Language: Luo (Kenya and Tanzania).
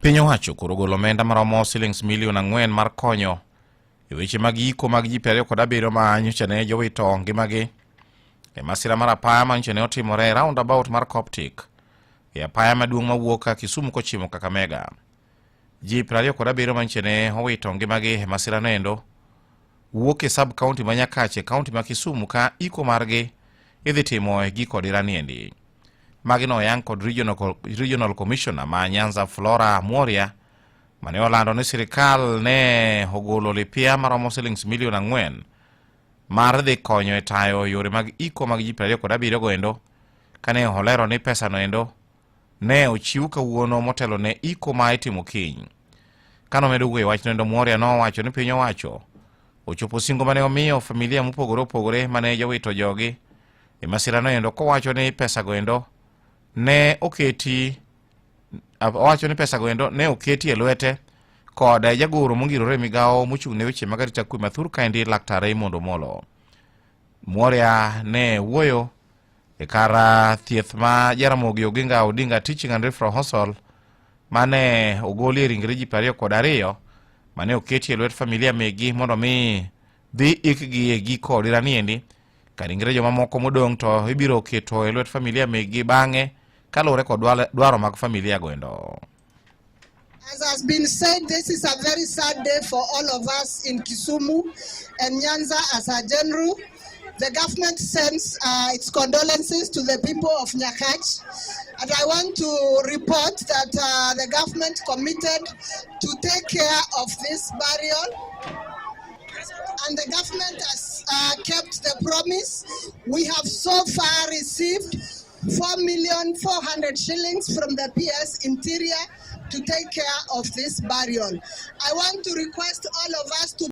Piny owacho koro golo omenda maromo shillings milion 4 mar konyo e weche mag iko mag ji 27 ma nyocha ne jowito ngimagi e masira mar apaya ma nyocha ne otimore e roundabout mar Coptic e apaya maduong' mawuok Kisumu kochimo Kakamega. Ji 27 ma nyocha ne owito ngimagi e masira nendo wuok e sub county ma Nyakache, county ma Kisumu, ka iko margi idhi timo e giko diraniendi. Magi no yang kod regional commissioner ma Nyanza Flora Mworia mane olando ni sirikal ne ogolo lipia maromo shillings milion 4 mar dhi konyo e tayo yore mag iko mag ji 27 goendo, kane olero ni pesa no endo ne ochiw kawuono motelo ne iko ma itimo kiny. Kano medo wuoyo wach nendo, Mworia no wacho ni piny owacho ochopo singo mane omiyo familia mopogore opogore mane jowito jogi e masira no endo, kowacho ni pesa goendo ne oketi e lwete kod jagoro mongirore migao mochung' ne weche mag arita kwe Mathur kaendi Laktar Raymond Omolo. Mworia ne wuoyo e kar thieth ma Jaramogi Oginga Odinga Teaching and Referral Hospital mane ogoli ringre ji 22 mane oketi e lwet familia megi mondo mi dhi ikgi e giko diraniendi, ka ringre joma moko modong' to ibiro keto e lwet familia megi bang'e kalore kod dwaro mag familia goendo. As has been said, this is a very sad day for all of us in Kisumu and Nyanza as a general. The government sends its condolences to the people of Nyakach, and I want to report that the government committed to take care of this burial, and the government has kept the promise. We have so far received 4,400,000 shillings from the PS Interior to take care of this burial. I want to request all of us to